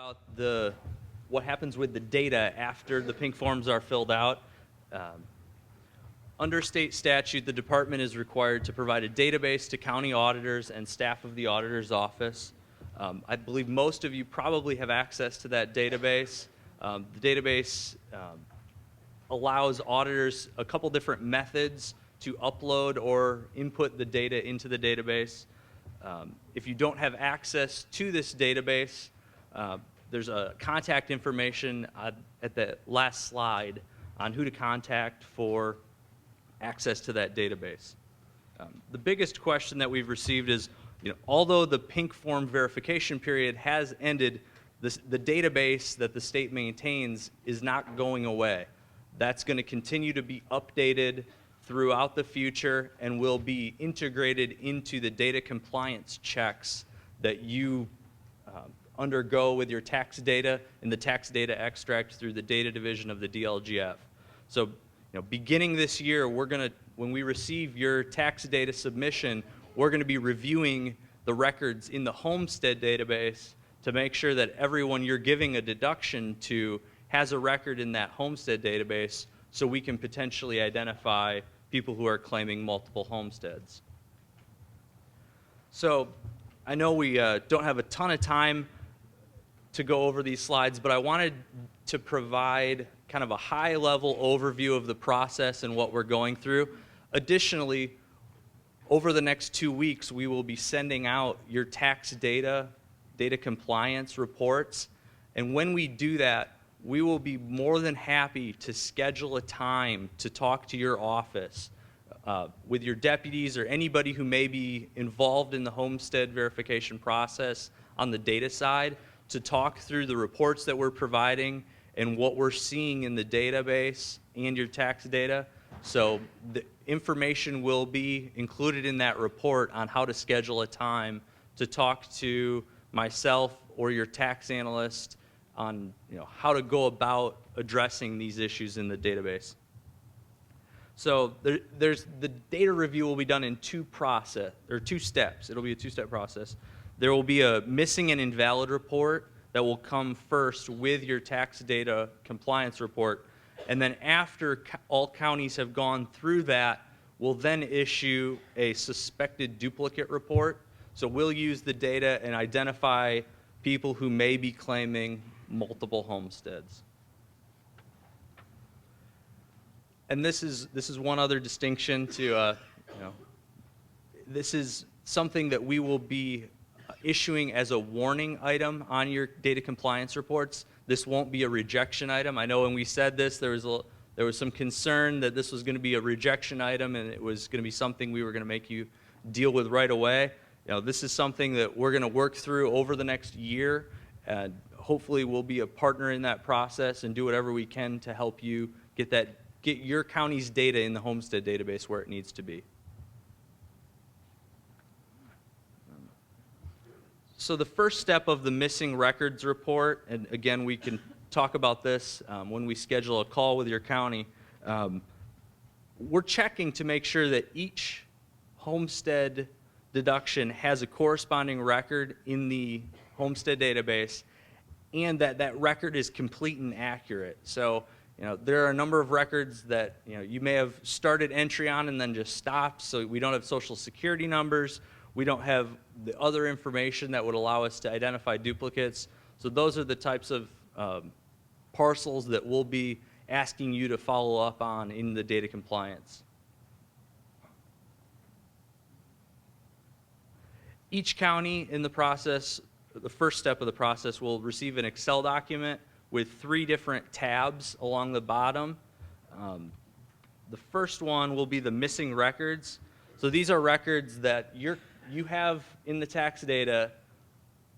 about what happens with the data after the pink forms are filled out. Under state statute, the department is required to provide a database to county auditors and staff of the auditor's office. I believe most of you probably have access to that database. The database allows auditors a couple different methods to upload or input the data into the database. If you don't have access to this database, there's a contact information at the last slide on who to contact for access to that database. The biggest question that we've received is, although the pink form verification period has ended, the database that the state maintains is not going away. That's going to continue to be updated throughout the future and will be integrated into the data compliance checks that you undergo with your tax data in the tax data extract through the data division of the DLGF. So, beginning this year, when we receive your tax data submission, we're going to be reviewing the records in the Homestead database to make sure that everyone you're giving a deduction to has a record in that Homestead database, so we can potentially identify people who are claiming multiple homesteads. So I know we don't have a ton of time to go over these slides, but I wanted to provide kind of a high-level overview of the process and what we're going through. Additionally, over the next 2 weeks, we will be sending out your tax data compliance reports, and when we do that, we will be more than happy to schedule a time to talk to your office with your deputies or anybody who may be involved in the homestead verification process on the data side to talk through the reports that we're providing and what we're seeing in the database and your tax data. So the information will be included in that report on how to schedule a time to talk to myself or your tax analyst on how to go about addressing these issues in the database. So the data review will be done in two steps. It'll be a two-step process. There will be a missing and invalid report that will come first with your tax data compliance report, and then after all counties have gone through that, we'll then issue a suspected duplicate report. So we'll use the data and identify people who may be claiming multiple homesteads. And this is one other distinction to, this is something that we will be issuing as a warning item on your data compliance reports. This won't be a rejection item. I know when we said this, there was some concern that this was going to be a rejection item and it was going to be something we were going to make you deal with right away. This is something that we're going to work through over the next year, and hopefully we'll be a partner in that process and do whatever we can to help you get your county's data in the homestead database where it needs to be. So the first step of the missing records report, and again we can talk about this when we schedule a call with your county, we're checking to make sure that each homestead deduction has a corresponding record in the homestead database and that record is complete and accurate. So there are a number of records that you may have started entry on and then just stopped, so we don't have social security numbers, we don't have the other information that would allow us to identify duplicates. So those are the types of parcels that we'll be asking you to follow up on in the data compliance. Each county in the process, the first step of the process, will receive an Excel document with 3 different tabs along the bottom. The first one will be the missing records. So these are records that you have in the tax data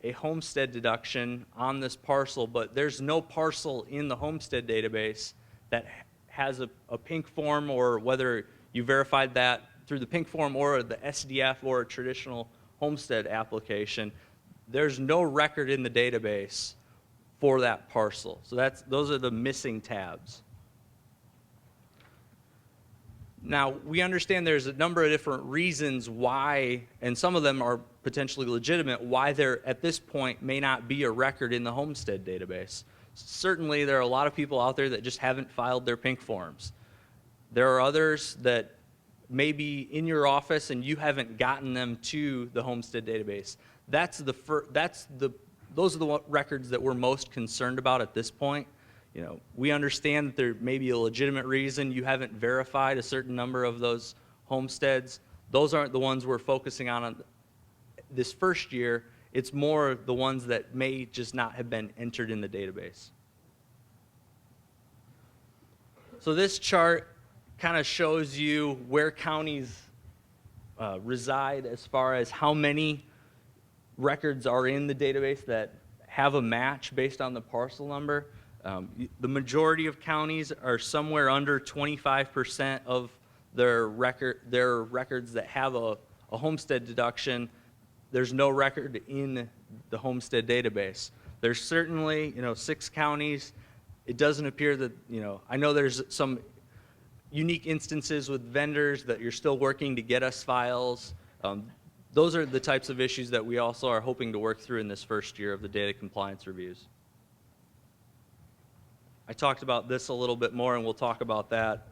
a homestead deduction on this parcel, but there's no parcel in the homestead database that has a pink form, or whether you verified that through the pink form or the SDF or a traditional homestead application. There's no record in the database for that parcel. So those are the missing tabs. Now, we understand there's a number of different reasons why, and some of them are potentially legitimate, why there at this point may not be a record in the Homestead database. Certainly, there are a lot of people out there that just haven't filed their pink forms. There are others that may be in your office and you haven't gotten them to the Homestead database. Those are the records that we're most concerned about at this point. You know, we understand that there may be a legitimate reason you haven't verified a certain number of those homesteads. Those aren't the ones we're focusing on this first year. It's more the ones that may just not have been entered in the database. So this chart kind of shows you where counties reside as far as how many records are in the database that have a match based on the parcel number. The majority of counties are somewhere under 25% of their records that have a homestead deduction. There's no record in the homestead database. There's certainly, 6 counties. It doesn't appear that, I know there's some unique instances with vendors that you're still working to get us files. Those are the types of issues that we also are hoping to work through in this first year of the data compliance reviews. I talked about this a little bit more, and we'll talk about that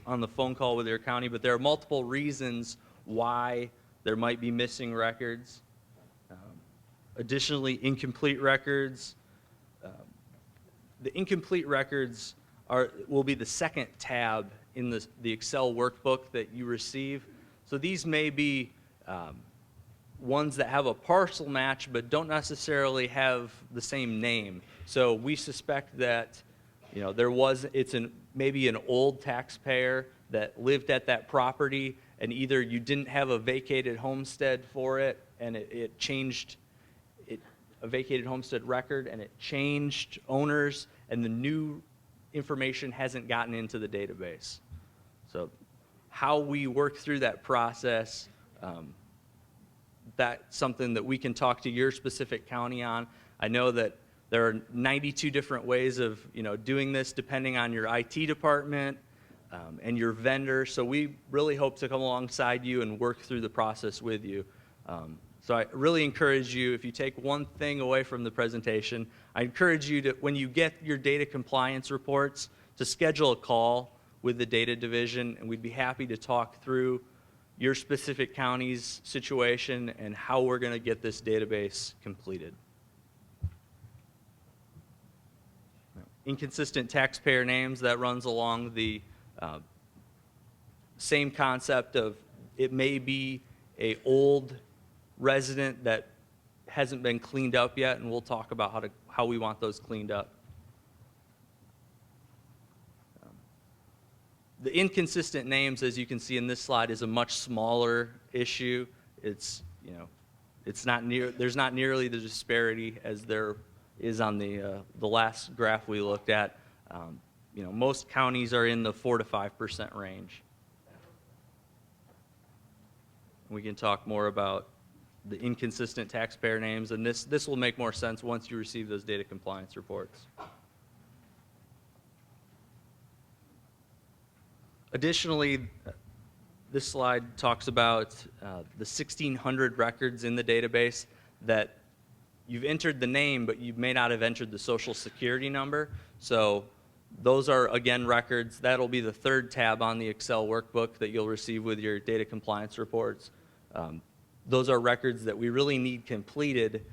on the phone call with your county, but there are multiple reasons why there might be missing records. Additionally, incomplete records. The incomplete records will be the second tab in the Excel workbook that you receive. So these may be ones that have a parcel match but don't necessarily have the same name. So we suspect that maybe an old taxpayer that lived at that property, and either you didn't have a vacated homestead for it, and it changed, a vacated homestead record, and it changed owners, and the new information hasn't gotten into the database. So how we work through that process, that's something that we can talk to your specific county on. I know that there are 92 different ways of doing this depending on your IT department and your vendor. So we really hope to come alongside you and work through the process with you. So I really encourage you, if you take one thing away from the presentation, I encourage you to, when you get your data compliance reports, to schedule a call with the data division, and we'd be happy to talk through your specific county's situation and how we're going to get this database completed. Inconsistent taxpayer names, that runs along the same concept of it may be an old resident that hasn't been cleaned up yet, and we'll talk about how we want those cleaned up. The inconsistent names, as you can see in this slide, is a much smaller issue. It's there's not nearly the disparity as there is on the last graph we looked at. Most counties are in the 4 to 5% range. We can talk more about the inconsistent taxpayer names, and this will make more sense once you receive those data compliance reports. Additionally, this slide talks about the 1,600 records in the database that you've entered the name, but you may not have entered the social security number. So those are, again, records. That'll be the third tab on the Excel workbook that you'll receive with your data compliance reports. Those are records that we really need completed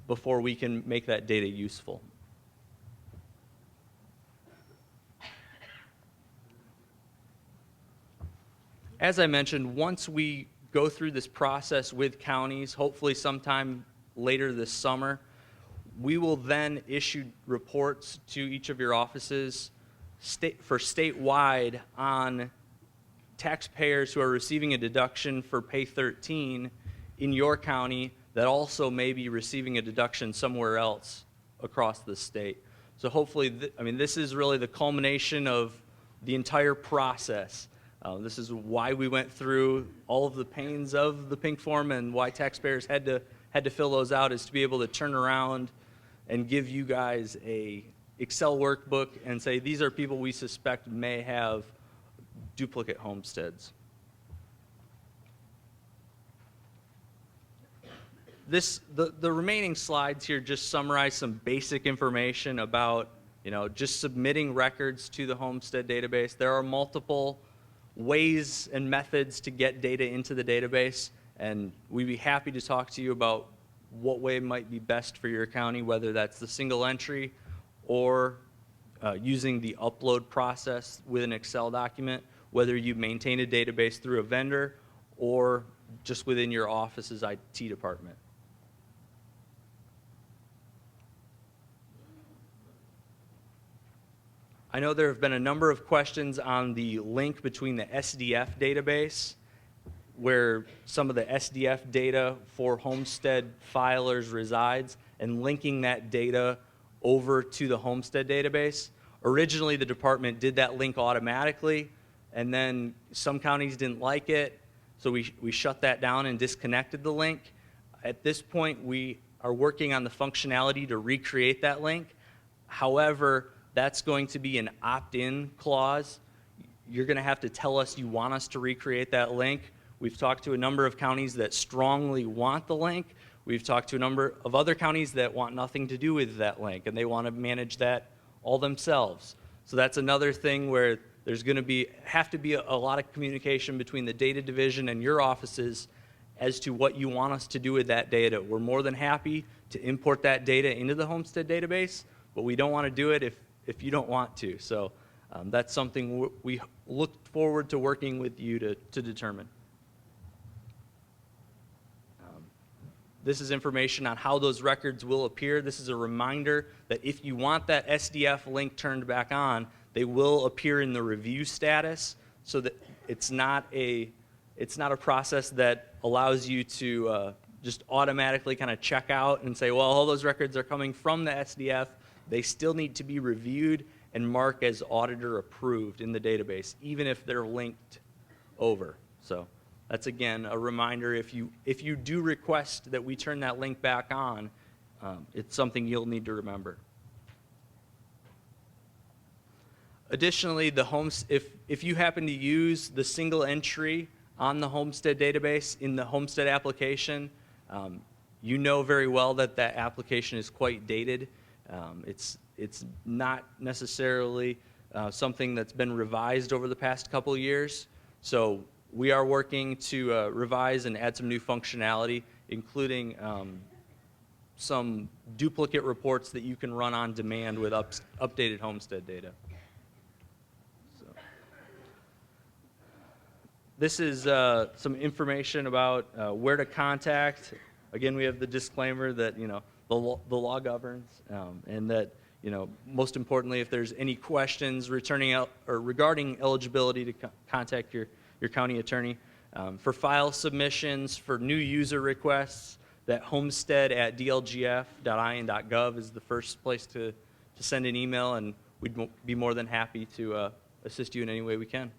before we can make that data useful. As I mentioned, once we go through this process with counties, hopefully sometime later this summer, we will then issue reports to each of your offices for statewide on taxpayers who are receiving a deduction for Pay 13 in your county that also may be receiving a deduction somewhere else across the state. So hopefully, this is really the culmination of the entire process. This is why we went through all of the pains of the pink form and why taxpayers had to fill those out, is to be able to turn around and give you guys a Excel workbook and say, these are people we suspect may have duplicate homesteads. The remaining slides here just summarize some basic information about just submitting records to the homestead database. There are multiple ways and methods to get data into the database, and we'd be happy to talk to you about what way might be best for your county, whether that's the single entry or using the upload process with an Excel document, whether you maintain a database through a vendor or just within your office's IT department. I know there have been a number of questions on the link between the SDF database, where some of the SDF data for homestead filers resides, and linking that data over to the homestead database. Originally, the department did that link automatically, and then some counties didn't like it, so we shut that down and disconnected the link. At this point, we are working on the functionality to recreate that link. However, that's going to be an opt-in clause. You're going to have to tell us you want us to recreate that link. We've talked to a number of counties that strongly want the link. We've talked to a number of other counties that want nothing to do with that link, and they want to manage that all themselves. So that's another thing where there's going to have to be a lot of communication between the data division and your offices as to what you want us to do with that data. We're more than happy to import that data into the homestead database, but we don't want to do it if you don't want to. So that's something we look forward to working with you to determine. This is information on how those records will appear. This is a reminder that if you want that SDF link turned back on, they will appear in the review status, so that it's not a process that allows you to just automatically kind of check out and say, well, all those records are coming from the SDF. They still need to be reviewed and marked as auditor approved in the database, even if they're linked over. So that's, again, a reminder. If you do request that we turn that link back on, it's something you'll need to remember. Additionally, if you happen to use the single entry on the homestead database in the homestead application, you know very well that that application is quite dated. It's not necessarily something that's been revised over the past couple of years. So we are working to revise and add some new functionality, including some duplicate reports that you can run on demand with updated homestead data. So this is some information about where to contact. Again, we have the disclaimer that the law governs, and that most importantly, if there's any questions regarding eligibility, to contact your county attorney. For file submissions, for new user requests, that homestead@dlgf.in.gov is the first place to send an email, and we'd be more than happy to assist you in any way we can.